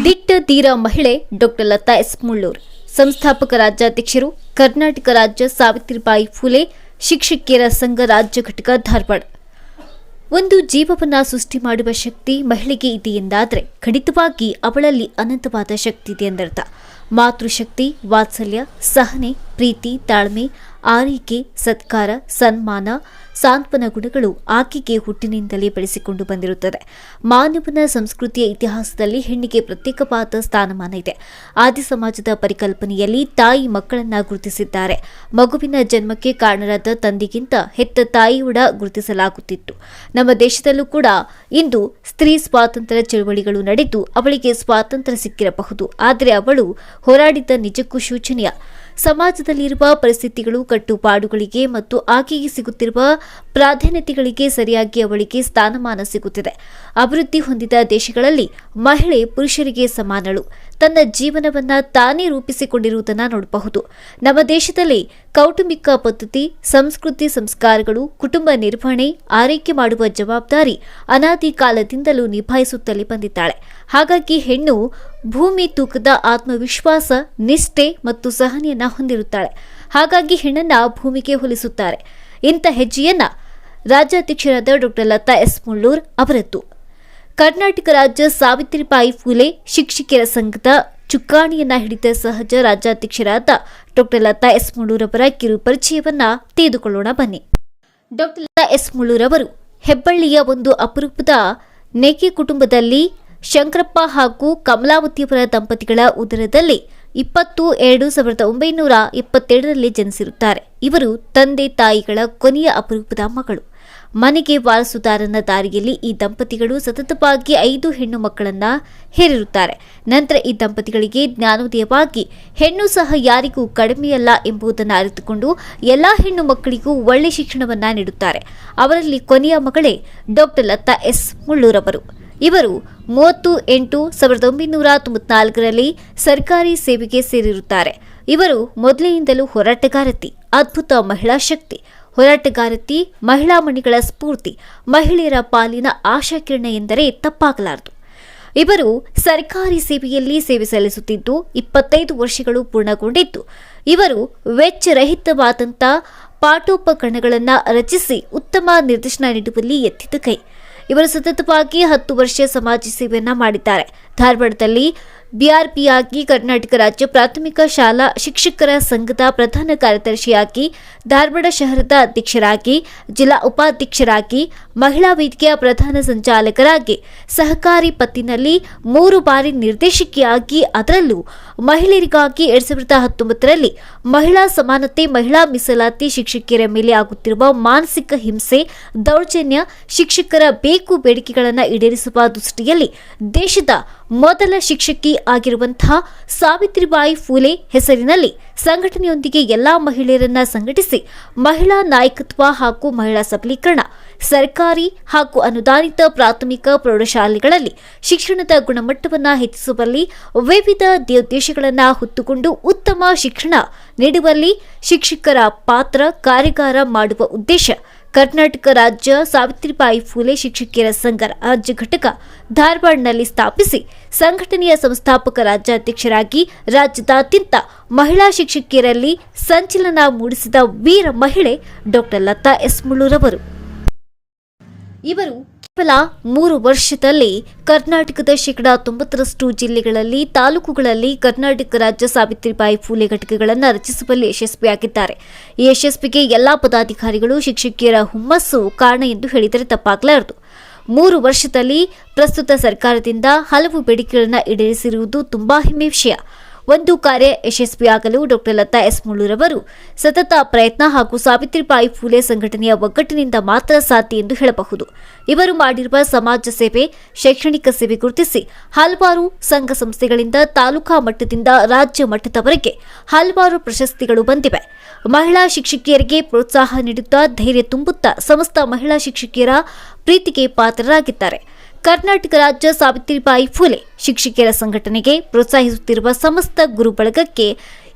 ದಿಟ್ಟ ಧೀರ ಮಹಿಳೆ doctor Lata S Mullur, ಸಂಸ್ಥಾಪಕ ರಾಜ್ಯಾಧ್ಯಕ್ಷರು, ಕರ್ನಾಟಕ ರಾಜ್ಯ ಸಾವಿತ್ರಿಬಾಯಿ ಫುಲೆ ಶಿಕ್ಷಕಿಯರ ಸಂಘ ರಾಜ್ಯ ಘಟಕ ಧಾರವಾಡ. ಒಂದು ಜೀವವನ್ನ ಸೃಷ್ಟಿ ಮಾಡುವ ಶಕ್ತಿ ಮಹಿಳೆಗೆ ಇದೆ ಎಂದಾದರೆ ಖಂಡಿತವಾಗಿ ಅವಳಲ್ಲಿ ಅನಂತವಾದ ಶಕ್ತಿ ಇದೆ ಎಂದರ್ಥ. ಮಾತೃಶಕ್ತಿ, ವಾತ್ಸಲ್ಯ, ಸಹನೆ, ಪ್ರೀತಿ, ತಾಳ್ಮೆ, ಆರೈಕೆ, ಸತ್ಕಾರ, ಸನ್ಮಾನ, ಸಾಂತ್ವನ ಗುಣಗಳು ಆಕೆಗೆ ಹುಟ್ಟಿನಿಂದಲೇ ಬೆಳೆಸಿಕೊಂಡು ಬಂದಿರುತ್ತದೆ. ಮಾನವನ ಸಂಸ್ಕೃತಿಯ ಇತಿಹಾಸದಲ್ಲಿ ಹೆಣ್ಣಿಗೆ ಪ್ರತ್ಯೇಕವಾದ ಸ್ಥಾನಮಾನ ಇದೆ. ಆದಿ ಸಮಾಜದ ಪರಿಕಲ್ಪನೆಯಲ್ಲಿ ತಾಯಿ ಮಕ್ಕಳನ್ನ ಗುರುತಿಸಿದ್ದಾರೆ. ಮಗುವಿನ ಜನ್ಮಕ್ಕೆ ಕಾರಣರಾದ ತಂದೆಗಿಂತ ಹೆತ್ತ ತಾಯಿಯೊಡ ಗುರುತಿಸಲಾಗುತ್ತಿತ್ತು. ನಮ್ಮ ದೇಶದಲ್ಲೂ ಕೂಡ ಇಂದು ಸ್ತ್ರೀ ಸ್ವಾತಂತ್ರ್ಯ ಚಳವಳಿಗಳು ನಡೆದು ಅವಳಿಗೆ ಸ್ವಾತಂತ್ರ್ಯ ಸಿಕ್ಕಿರಬಹುದು. ಆದರೆ ಅವಳು ಹೋರಾಡಿದ ನಿಜಕ್ಕೂ ಶೋಚನೀಯ. ಸಮಾಜದಲ್ಲಿರುವ ಪರಿಸ್ಥಿತಿಗಳು, ಕಟ್ಟುಪಾಡುಗಳಿಗೆ ಮತ್ತು ಆಕೆಗೆ ಸಿಗುತ್ತಿರುವ ಪ್ರಾಧಾನ್ಯತೆಗಳಿಗೆ ಸರಿಯಾಗಿ ಅವಳಿಗೆ ಸ್ಥಾನಮಾನ ಸಿಗುತ್ತಿದೆ. ಅಭಿವೃದ್ಧಿ ಹೊಂದಿದ ದೇಶಗಳಲ್ಲಿ ಮಹಿಳೆ ಪುರುಷರಿಗೆ ಸಮಾನಳು. ತನ್ನ ಜೀವನವನ್ನ ತಾನೇ ರೂಪಿಸಿಕೊಂಡಿರುವುದನ್ನು ನೋಡಬಹುದು. ನಮ್ಮ ದೇಶದಲ್ಲಿ ಕೌಟುಂಬಿಕ ಪದ್ಧತಿ, ಸಂಸ್ಕೃತಿ, ಸಂಸ್ಕಾರಗಳು, ಕುಟುಂಬ ನಿರ್ವಹಣೆ, ಆರೈಕೆ ಮಾಡುವ ಜವಾಬ್ದಾರಿ ಅನಾದಿ ಕಾಲದಿಂದಲೂ ನಿಭಾಯಿಸುತ್ತಲೇ ಬಂದಿದ್ದಾಳೆ. ಹಾಗಾಗಿ ಹೆಣ್ಣು ಭೂಮಿ ತೂಕದ ಆತ್ಮವಿಶ್ವಾಸ, ನಿಷ್ಠೆ ಮತ್ತು ಸಹನೆಯನ್ನ ಹೊಂದಿರುತ್ತಾಳೆ. ಹಾಗಾಗಿ ಹೆಣ್ಣನ್ನ ಭೂಮಿಗೆ ಹೋಲಿಸುತ್ತಾರೆ. ಇಂಥ ಹೆಜ್ಜೆಯನ್ನ ರಾಜ್ಯಾಧ್ಯಕ್ಷರಾದ ಡಾಕ್ಟರ್ ಲತಾ ಎಸ್ ಮುಳ್ಳೂರ್ ಅವರದ್ದು. ಕರ್ನಾಟಕ ರಾಜ್ಯ ಸಾವಿತ್ರಿಬಾಯಿ ಫುಲೆ ಶಿಕ್ಷಕಿಯರ ಸಂಘದ ಚುಕ್ಕಾಣಿಯನ್ನ ಹಿಡಿದ ಸಹಜ ರಾಜ್ಯಾಧ್ಯಕ್ಷರಾದ ಡಾಕ್ಟರ್ ಲತಾ ಎಸ್ ಮುಳ್ಳೂರ್ ಅವರ ಕಿರು ಪರಿಚಯವನ್ನ ತೆಗೆದುಕೊಳ್ಳೋಣ ಬನ್ನಿ. ಡಾಕ್ಟರ್ ಲತಾ ಎಸ್ ಮುಳ್ಳೂರ್ ಅವರು ಹೆಬ್ಬಳ್ಳಿಯ ಒಂದು ಅಪರೂಪದ ನೇಕೆ ಕುಟುಂಬದಲ್ಲಿ ಶಂಕರಪ್ಪ ಹಾಗೂ ಕಮಲಾವತಿಯವರ ದಂಪತಿಗಳ ಉದರದಲ್ಲಿ 20/2/1977ರಲ್ಲಿ ಜನಿಸಿರುತ್ತಾರೆ. ಇವರು ತಂದೆ ತಾಯಿಗಳ ಕೊನೆಯ ಅಪರೂಪದ ಮಗಳು. ಮನೆಗೆ ವಾರಸುದಾರನ ದಾರಿಯಲ್ಲಿ ಈ ದಂಪತಿಗಳು ಸತತವಾಗಿ 5 ಹೆಣ್ಣು ಮಕ್ಕಳನ್ನ ಹೇರಿರುತ್ತಾರೆ. ನಂತರ ಈ ದಂಪತಿಗಳಿಗೆ ಜ್ಞಾನೋದಯವಾಗಿ ಹೆಣ್ಣು ಸಹ ಯಾರಿಗೂ ಕಡಿಮೆಯಲ್ಲ ಎಂಬುದನ್ನು ಅರಿತುಕೊಂಡು ಎಲ್ಲಾ ಹೆಣ್ಣು ಮಕ್ಕಳಿಗೂ ಒಳ್ಳೆ ಶಿಕ್ಷಣವನ್ನ ನೀಡುತ್ತಾರೆ. ಅವರಲ್ಲಿ ಕೊನೆಯ ಮಗಳೇ ಡಾಕ್ಟರ್ ಲತಾ ಎಸ್ ಮುಳ್ಳೂರ್ ಅವರು. ಇವರು 30/8/1994ರಲ್ಲಿ ಸರ್ಕಾರಿ ಸೇವೆಗೆ ಸೇರಿರುತ್ತಾರೆ. ಇವರು ಮೊದಲಿನಿಂದಲೂ ಹೋರಾಟಗಾರತಿ, ಅದ್ಭುತ ಮಹಿಳಾ ಶಕ್ತಿ, ಹೋರಾಟಗಾರತಿ, ಮಹಿಳಾ ಮಣಿಗಳ ಸ್ಫೂರ್ತಿ, ಮಹಿಳೆಯರ ಪಾಲಿನ ಆಶಾಕಿರಣ ಎಂದರೆ ತಪ್ಪಾಗಲಾರದು. ಇವರು ಸರ್ಕಾರಿ ಸೇವೆಯಲ್ಲಿ ಸೇವೆ ಸಲ್ಲಿಸುತ್ತಿದ್ದು 25 ವರ್ಷಗಳು ಪೂರ್ಣಗೊಂಡಿದ್ದು, ಇವರು ವೆಚ್ಚರಹಿತವಾದಂಥ ಪಾಠೋಪಕರಣಗಳನ್ನು ರಚಿಸಿ ಉತ್ತಮ ನಿರ್ದೇಶನ ನೀಡುವಲ್ಲಿ ಎತ್ತಿದ ಕೈ. ಇವರು ಸತತವಾಗಿ 10 ವರ್ಷ ಸಮಾಜ ಸೇವೆಯನ್ನ ಮಾಡಿದ್ದಾರೆ. ಧಾರವಾಡದಲ್ಲಿ ಬಿಆರ್ಪಿಯಾಗಿ, ಕರ್ನಾಟಕ ರಾಜ್ಯ ಪ್ರಾಥಮಿಕ ಶಾಲಾ ಶಿಕ್ಷಕರ ಸಂಘದ ಪ್ರಧಾನ ಕಾರ್ಯದರ್ಶಿಯಾಗಿ, ಧಾರವಾಡ ಶಹರದ ಅಧ್ಯಕ್ಷರಾಗಿ, ಜಿಲ್ಲಾ ಉಪಾಧ್ಯಕ್ಷರಾಗಿ, ಮಹಿಳಾ ವೇದಿಕೆಯ ಪ್ರಧಾನ ಸಂಚಾಲಕರಾಗಿ, ಸಹಕಾರಿ ಪತ್ತಿನಲ್ಲಿ 3 ಬಾರಿ ನಿರ್ದೇಶಕಿಯಾಗಿ, ಅದರಲ್ಲೂ ಮಹಿಳೆಯರಿಗಾಗಿ 2019ರಲ್ಲಿ ಮಹಿಳಾ ಸಮಾನತೆ, ಮಹಿಳಾ ಮೀಸಲಾತಿ, ಶಿಕ್ಷಕಿಯರ ಮೇಲೆ ಆಗುತ್ತಿರುವ ಮಾನಸಿಕ ಹಿಂಸೆ, ದೌರ್ಜನ್ಯ, ಶಿಕ್ಷಕರ ಬೇಕು ಬೇಡಿಕೆಗಳನ್ನು ಈಡೇರಿಸುವ ದೃಷ್ಟಿಯಲ್ಲಿ ದೇಶದ ಮೊದಲ ಶಿಕ್ಷಕಿ ಆಗಿರುವಂತಹ ಸಾವಿತ್ರಿಬಾಯಿ ಫುಲೆ ಹೆಸರಿನಲ್ಲಿ ಸಂಘಟನೆಯೊಂದಿಗೆ ಎಲ್ಲಾ ಮಹಿಳೆಯರನ್ನ ಸಂಘಟಿಸಿ ಮಹಿಳಾ ನಾಯಕತ್ವ ಹಾಗೂ ಮಹಿಳಾ ಸಬಲೀಕರಣ, ಸರ್ಕಾರಿ ಹಾಗೂ ಅನುದಾನಿತ ಪ್ರಾಥಮಿಕ ಪ್ರೌಢಶಾಲೆಗಳಲ್ಲಿ ಶಿಕ್ಷಣದ ಗುಣಮಟ್ಟವನ್ನು ಹೆಚ್ಚಿಸುವಲ್ಲಿ ವಿವಿಧ ಉದ್ದೇಶಗಳನ್ನು ಹೊತ್ತುಕೊಂಡು ಉತ್ತಮ ಶಿಕ್ಷಣ ನೀಡುವಲ್ಲಿ ಶಿಕ್ಷಕರ ಪಾತ್ರ ಕಾರ್ಯಾಗಾರ ಮಾಡುವ ಉದ್ದೇಶ ಕರ್ನಾಟಕ ರಾಜ್ಯ ಸಾವಿತ್ರಿಬಾಯಿ ಫುಲೆ ಶಿಕ್ಷಕಿಯರ ಸಂಘ ರಾಜ್ಯ ಘಟಕ ಧಾರವಾಡನಲ್ಲಿ ಸ್ಥಾಪಿಸಿ ಸಂಘಟನೆಯ ಸಂಸ್ಥಾಪಕ ರಾಜ್ಯಾಧ್ಯಕ್ಷರಾಗಿ ರಾಜ್ಯದಾದ್ಯಂತ ಮಹಿಳಾ ಶಿಕ್ಷಕಿಯರಲ್ಲಿ ಸಂಚಲನ ಮೂಡಿಸಿದ ವೀರ ಮಹಿಳೆ ಡಾಕ್ಟರ್ ಲತಾ ಎಸ್ ಮುಳ್ಳೂರ್ ಅವರು. ಇವರು ಕೇವಲ 3 ವರ್ಷದಲ್ಲಿ ಕರ್ನಾಟಕದ 90% ಜಿಲ್ಲೆಗಳಲ್ಲಿ, ತಾಲೂಕುಗಳಲ್ಲಿ ಕರ್ನಾಟಕ ರಾಜ್ಯ ಸಾವಿತ್ರಿಬಾಯಿ ಫುಲೆ ಘಟಕಗಳನ್ನು ರಚಿಸುವಲ್ಲಿ ಯಶಸ್ವಿಯಾಗಿದ್ದಾರೆ. ಈ ಯಶಸ್ವಿಗೆ ಎಲ್ಲಾ ಪದಾಧಿಕಾರಿಗಳು, ಶಿಕ್ಷಕಿಯರ ಹುಮ್ಮಸ್ಸು ಕಾರಣ ಎಂದು ಹೇಳಿದರೆ ತಪ್ಪಾಗಲಾರದು. 3 ವರ್ಷದಲ್ಲಿ ಪ್ರಸ್ತುತ ಸರ್ಕಾರದಿಂದ ಹಲವು ಬೇಡಿಕೆಗಳನ್ನು ಈಡೇರಿಸಿರುವುದು ತುಂಬಾ ಹೆಮ್ಮೆಯ ವಿಷಯ. ಒಂದು ಕಾರ್ಯ ಯಶಸ್ವಿಯಾಗಲು ಡಾಕ್ಟರ್ ಲತಾ ಎಸ್ ಮುಳ್ಳೂರ್ ಅವರು ಸತತ ಪ್ರಯತ್ನ ಹಾಗೂ ಸಾವಿತ್ರಿಬಾಯಿ ಫುಲೆ ಸಂಘಟನೆಯ ಒಗ್ಗಟ್ಟಿನಿಂದ ಮಾತ್ರ ಸಾಧ್ಯ ಎಂದು ಹೇಳಬಹುದು. ಇವರು ಮಾಡಿರುವ ಸಮಾಜ ಸೇವೆ, ಶೈಕ್ಷಣಿಕ ಸೇವೆ ಗುರುತಿಸಿ ಹಲವಾರು ಸಂಘ ಸಂಸ್ಥೆಗಳಿಂದ ತಾಲೂಕಾ ಮಟ್ಟದಿಂದ ರಾಜ್ಯ ಮಟ್ಟದವರೆಗೆ ಹಲವಾರು ಪ್ರಶಸ್ತಿಗಳು ಬಂದಿವೆ. ಮಹಿಳಾ ಶಿಕ್ಷಕಿಯರಿಗೆ ಪ್ರೋತ್ಸಾಹ ನೀಡುತ್ತಾ, ಧೈರ್ಯ ತುಂಬುತ್ತಾ ಸಮಸ್ತ ಮಹಿಳಾ ಶಿಕ್ಷಕಿಯರ ಪ್ರೀತಿಗೆ ಪಾತ್ರರಾಗಿದ್ದಾರೆ. ಕರ್ನಾಟಕ ರಾಜ್ಯ ಸಾವಿತ್ರಿಬಾಯಿ ಫುಲೆ ಶಿಕ್ಷಕಿಯರ ಸಂಘಟನೆಗೆ ಪ್ರೋತ್ಸಾಹಿಸುತ್ತಿರುವ ಸಮಸ್ತ ಗುರು ಬಳಗಕ್ಕೆ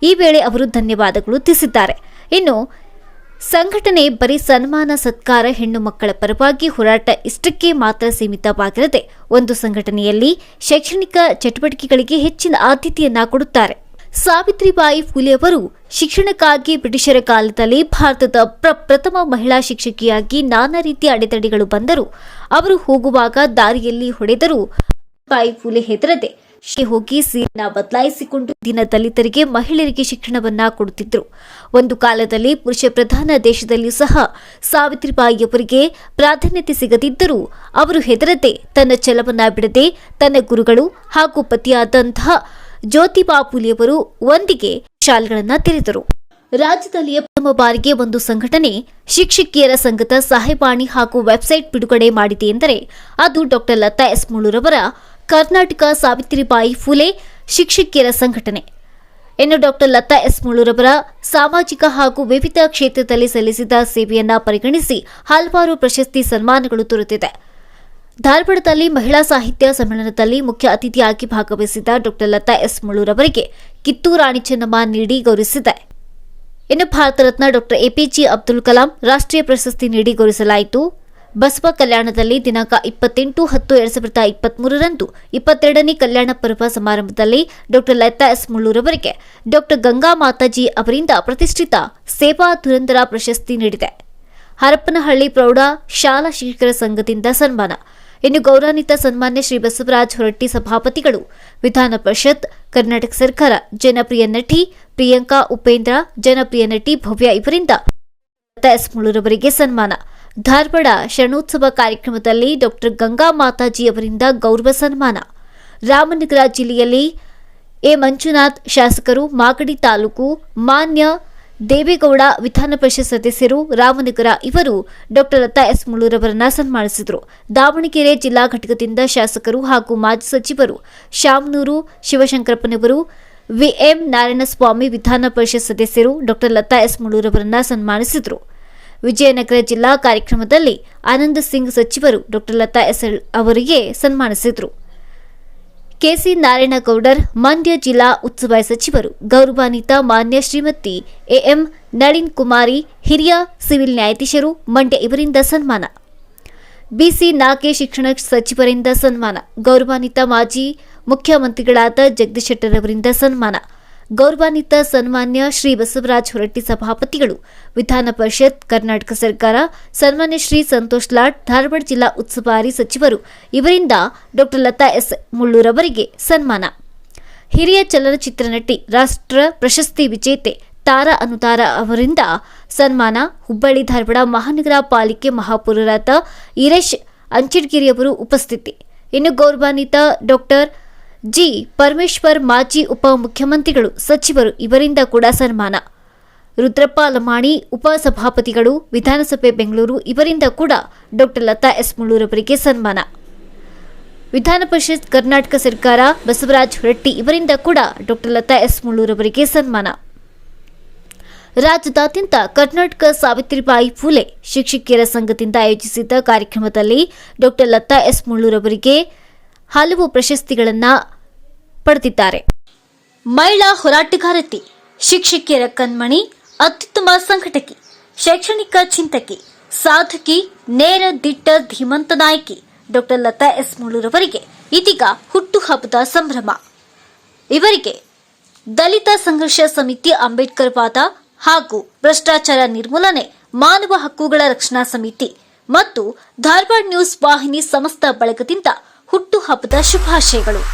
ಈ ವೇಳೆ ಅವರು ಧನ್ಯವಾದಗಳು ತಿಳಿಸಿದ್ದಾರೆ. ಇನ್ನು ಸಂಘಟನೆ ಬರೀ ಸನ್ಮಾನ ಸತ್ಕಾರ ಹೆಣ್ಣು ಮಕ್ಕಳ ಪರವಾಗಿ ಹೋರಾಟ ಇಷ್ಟಕ್ಕೆ ಮಾತ್ರ ಸೀಮಿತವಾಗಿರದೆ ಒಂದು ಸಂಘಟನೆಯಲ್ಲಿ ಶೈಕ್ಷಣಿಕ ಚಟುವಟಿಕೆಗಳಿಗೆ ಹೆಚ್ಚಿನ ಆದ್ಯತೆಯನ್ನ ಕೊಡುತ್ತಾರೆ. ಸಾವಿತ್ರಿಬಾಯಿ ಫುಲೆ ಅವರು ಶಿಕ್ಷಣಕ್ಕಾಗಿ ಬ್ರಿಟಿಷರ ಕಾಲದಲ್ಲಿ ಭಾರತದ ಪ್ರಥಮ ಮಹಿಳಾ ಶಿಕ್ಷಕಿಯಾಗಿ ನಾನಾ ರೀತಿಯ ಅಡೆತಡೆಗಳು ಬಂದರೂ ಅವರು ಹೋಗುವಾಗ ದಾರಿಯಲ್ಲಿ ಹೊಡೆದರೂ ಬಾಯಿ ಫುಲೆ ಹೆದರದೆ ಹೋಗಿ ಸೀರೆನ ಬದಲಾಯಿಸಿಕೊಂಡು ದಿನ ದಲಿತರಿಗೆ ಮಹಿಳೆಯರಿಗೆ ಶಿಕ್ಷಣವನ್ನ ಕೊಡುತ್ತಿದ್ದರು. ಒಂದು ಕಾಲದಲ್ಲಿ ಪುರುಷ ಪ್ರಧಾನ ದೇಶದಲ್ಲಿಯೂ ಸಹ ಸಾವಿತ್ರಿಬಾಯಿಯವರಿಗೆ ಪ್ರಾಧಾನ್ಯತೆ ಸಿಗದಿದ್ದರೂ ಅವರು ಹೆದರದೆ ತನ್ನ ಛಲವನ್ನ ಬಿಡದೆ ತನ್ನ ಗುರುಗಳು ಹಾಗೂ ಪತಿಯಾದಂತಹ ಜ್ಯೋತಿಬಾ ಫುಲೆಯವರು ಒಂದಿಗೆ ಶಾಲೆಗಳನ್ನು ತೆರೆದರು. ರಾಜ್ಯದಲ್ಲಿಯೇ ಪ್ರಥಮ ಬಾರಿಗೆ ಒಂದು ಸಂಘಟನೆ ಶಿಕ್ಷಕಿಯರ ಸಂಘದ ಸಹಾಯವಾಣಿ ಹಾಗೂ ವೆಬ್ಸೈಟ್ ಬಿಡುಗಡೆ ಮಾಡಿದೆ ಎಂದರೆ ಅದು ಡಾಕ್ಟರ್ ಲತಾ ಎಸ್ ಮುಳ್ಳೂರವರ ಕರ್ನಾಟಕ ಸಾವಿತ್ರಿಬಾಯಿ ಫುಲೆ ಶಿಕ್ಷಕಿಯರ ಸಂಘಟನೆ. ಇನ್ನು ಡಾಕ್ಟರ್ ಲತಾ ಎಸ್ ಮುಳ್ಳೂರವರ ಸಾಮಾಜಿಕ ಹಾಗೂ ವಿವಿಧ ಕ್ಷೇತ್ರದಲ್ಲಿ ಸಲ್ಲಿಸಿದ ಸೇವೆಯನ್ನ ಪರಿಗಣಿಸಿ ಹಲವಾರು ಪ್ರಶಸ್ತಿ ಸನ್ಮಾನಗಳು ದೊರೆತಿದೆ. ಧಾರವಾಡದಲ್ಲಿ ಮಹಿಳಾ ಸಾಹಿತ್ಯ ಸಮ್ಮೇಳನದಲ್ಲಿ ಮುಖ್ಯ ಅತಿಥಿಯಾಗಿ ಭಾಗವಹಿಸಿದ ಡಾಕ್ಟರ್ ಲತಾ ಎಸ್ ಮುಳ್ಳೂರವರಿಗೆ ಕಿತ್ತೂರು ರಾಣಿ ಚೆನ್ನಮ್ಮ ನೀಡಿ ಗೌರವಿಸಿದೆ. ಇನ್ನು ಭಾರತ ರತ್ನ ಡಾಕ್ಟರ್ ಎಪಿಜೆ ಅಬ್ದುಲ್ ಕಲಾಂ ರಾಷ್ಟ್ರೀಯ ಪ್ರಶಸ್ತಿ ನೀಡಿ ಗೌರವಿಸಲಾಯಿತು. ಬಸವ ಕಲ್ಯಾಣದಲ್ಲಿ ದಿನಾಂಕ 28/10/2023ರಂದು 22ನೇ ಕಲ್ಯಾಣ ಪರ್ವ ಸಮಾರಂಭದಲ್ಲಿ ಡಾಕ್ಟರ್ ಲತಾ ಎಸ್ ಮುಳ್ಳೂರವರಿಗೆ ಡಾಕ್ಟರ್ ಗಂಗಾ ಮಾತಾಜಿ ಅವರಿಂದ ಪ್ರತಿಷ್ಠಿತ ಸೇವಾ ಧುರಂಧರ ಪ್ರಶಸ್ತಿ ನೀಡಿದೆ. ಹರಪನಹಳ್ಳಿ ಪ್ರೌಢ ಶಾಲಾ ಶಿಕ್ಷಕರ ಸಂಘದಿಂದ ಸನ್ಮಾನ. ಇನ್ನು ಗೌರವಾನ್ವಿತ ಸನ್ಮಾನ್ಯ ಶ್ರೀ ಬಸವರಾಜ ಹೊರಟ್ಟಿ ಸಭಾಪತಿಗಳು, ವಿಧಾನ ಪರಿಷತ್, ಕರ್ನಾಟಕ ಸರ್ಕಾರ, ಜನಪ್ರಿಯ ನಟಿ ಪ್ರಿಯಾಂಕಾ ಉಪೇಂದ್ರ, ಜನಪ್ರಿಯ ನಟಿ ಭವ್ಯ ಇವರಿಂದ ಲತಾ ಎಸ್ ಮುಳ್ಳೂರವರಿಗೆ ಸನ್ಮಾನ. ಧಾರವಾಡ ಶರಣೋತ್ಸವ ಕಾರ್ಯಕ್ರಮದಲ್ಲಿ ಡಾಕ್ಟರ್ ಗಂಗಾ ಮಾತಾಜಿ ಅವರಿಂದ ಗೌರವ ಸನ್ಮಾನ. ರಾಮನಗರ ಜಿಲ್ಲೆಯಲ್ಲಿ ಎ ಮಂಜುನಾಥ್ ಶಾಸಕರು, ಮಾಗಡಿ ತಾಲೂಕು ಮಾನ್ಯ ದೇವೇಗೌಡ ವಿಧಾನ ಪರಿಷತ್ ಸದಸ್ಯರು, ರಾಮನಗರ ಇವರು ಡಾಕ್ಟರ್ ಲತಾ ಎಸ್ ಮುಳ್ಳೂರವರನ್ನ ಸನ್ಮಾನಿಸಿದರು. ದಾವಣಗೆರೆ ಜಿಲ್ಲಾ ಘಟಕದಿಂದ ಶಾಸಕರು ಹಾಗೂ ಮಾಜಿ ಸಚಿವರು ಶಾಮನೂರು ಶಿವಶಂಕರಪ್ಪನವರು, ವಿಎಂ ನಾರಾಯಣಸ್ವಾಮಿ ವಿಧಾನ ಪರಿಷತ್ ಸದಸ್ಯರು ಡಾಕ್ಟರ್ ಲತಾ ಎಸ್ ಮುಳ್ಳೂರವರನ್ನ ಸನ್ಮಾನಿಸಿದರು. ವಿಜಯನಗರ ಜಿಲ್ಲಾ ಕಾರ್ಯಕ್ರಮದಲ್ಲಿ ಆನಂದ್ ಸಿಂಗ್ ಸಚಿವರು ಡಾಕ್ಟರ್ ಲತಾ ಎಸ್ ಅವರಿಗೆ ಸನ್ಮಾನಿಸಿದರು. ಕೆಸಿ ನಾರಾಯಣಗೌಡರ್ ಮಂಡ್ಯ ಜಿಲ್ಲಾ ಉಸ್ತುವಾರಿ ಸಚಿವರು, ಗೌರವಾನ್ವಿತ ಮಾನ್ಯ ಶ್ರೀಮತಿ ಎಎಂ ನಳಿನ್ ಕುಮಾರಿ ಹಿರಿಯ ಸಿವಿಲ್ ನ್ಯಾಯಾಧೀಶರು ಮಂಡ್ಯ ಇವರಿಂದ ಸನ್ಮಾನ. ಬಿಸಿ ನಾಗೇಶ್ ಶಿಕ್ಷಣ ಸಚಿವರಿಂದ ಸನ್ಮಾನ. ಗೌರವಾನ್ವಿತ ಮಾಜಿ ಮುಖ್ಯಮಂತ್ರಿಗಳಾದ ಜಗದೀಶ್ ಶೆಟ್ಟರ್ ಅವರಿಂದ ಸನ್ಮಾನ. ಗೌರವಾನ್ವಿತ ಸನ್ಮಾನ್ಯ ಶ್ರೀ ಬಸವರಾಜ ಹೊರಟ್ಟಿ ಸಭಾಪತಿಗಳು, ವಿಧಾನ ಪರಿಷತ್, ಕರ್ನಾಟಕ ಸರ್ಕಾರ, ಸನ್ಮಾನ್ಯ ಶ್ರೀ ಸಂತೋಷ್ ಲಾಡ್ ಧಾರವಾಡ ಜಿಲ್ಲಾ ಉಸ್ತುವಾರಿ ಸಚಿವರು ಇವರಿಂದ ಡಾಕ್ಟರ್ ಲತಾ ಎಸ್ ಮುಳ್ಳೂರವರಿಗೆ ಸನ್ಮಾನ. ಹಿರಿಯ ಚಲನಚಿತ್ರ ನಟಿ, ರಾಷ್ಟ್ರ ಪ್ರಶಸ್ತಿ ವಿಜೇತೆ ತಾರಾ ಅನುತಾರ ಅವರಿಂದ ಸನ್ಮಾನ. ಹುಬ್ಬಳ್ಳಿ ಧಾರವಾಡ ಮಹಾನಗರ ಪಾಲಿಕೆ ಮಹಾಪೌರರಾದ ಈರೇಶ್ ಅಂಚಿಡ್ಗಿರಿಯವರು ಉಪಸ್ಥಿತಿ. ಇನ್ನು ಗೌರವಾನ್ವಿತ ಡಾಕ್ಟರ್ ಜಿ ಪರಮೇಶ್ವರ್ ಮಾಜಿ ಉಪಮುಖ್ಯಮಂತ್ರಿಗಳು, ಸಚಿವರು ಇವರಿಂದ ಕೂಡ ಸನ್ಮಾನ. ರುದ್ರಪ್ಪ ಲಮಾಣಿ ಉಪಸಭಾಪತಿಗಳು, ವಿಧಾನಸಭೆ ಬೆಂಗಳೂರು ಇವರಿಂದ ಕೂಡ ಡಾಕ್ಟರ್ ಲತಾ ಎಸ್ ಮುಳ್ಳೂರವರಿಗೆ ಸನ್ಮಾನ. ವಿಧಾನ ಪರಿಷತ್, ಕರ್ನಾಟಕ ಸರ್ಕಾರ, ಬಸವರಾಜ ಹೊರಟ್ಟಿ ಇವರಿಂದ ಕೂಡ ಡಾಕ್ಟರ್ ಲತಾ ಎಸ್ ಮುಳ್ಳೂರವರಿಗೆ ಸನ್ಮಾನ. ರಾಜ್ಯದಾದ್ಯಂತ ಕರ್ನಾಟಕ ಸಾವಿತ್ರಿಬಾಯಿ ಫುಲೆ ಶಿಕ್ಷಕಿಯರ ಸಂಘದಿಂದ ಆಯೋಜಿಸಿದ್ದ ಕಾರ್ಯಕ್ರಮದಲ್ಲಿ ಡಾಕ್ಟರ್ ಲತಾ ಎಸ್ ಮುಳ್ಳೂರವರಿಗೆ ಹಲವು ಪ್ರಶಸ್ತಿಗಳನ್ನು ಪಡೆದಿದ್ದಾರೆ. ಮಹಿಳಾ ಹೋರಾಟಗಾರತಿ, ಶಿಕ್ಷಕಿಯರ ಕಣ್ಮಣಿ, ಅತ್ಯುತ್ತಮ ಸಂಘಟಕಿ, ಶೈಕ್ಷಣಿಕ ಚಿಂತಕಿ, ಸಾಧಕಿ, ನೇರ ದಿಟ್ಟ ಧೀಮಂತ ನಾಯಕಿ ಡಾಕ್ಟರ್ ಲತಾ ಎಸ್ ಮುಳ್ಳೂರವರಿಗೆ ಇದೀಗ ಹುಟ್ಟುಹಬ್ಬದ ಸಂಭ್ರಮ. ಇವರಿಗೆ ದಲಿತ ಸಂಘರ್ಷ ಸಮಿತಿ, ಅಂಬೇಡ್ಕರ್ ವಾದ ಹಾಗೂ ಭ್ರಷ್ಟಾಚಾರ ನಿರ್ಮೂಲನೆ, ಮಾನವ ಹಕ್ಕುಗಳ ರಕ್ಷಣಾ ಸಮಿತಿ ಮತ್ತು ಧಾರವಾಡ ನ್ಯೂಸ್ ವಾಹಿನಿ ಸಮಸ್ತ ಬಳಗದಿಂದ ಹುಟ್ಟುಹಬ್ಬದ ಶುಭಾಶಯಗಳು.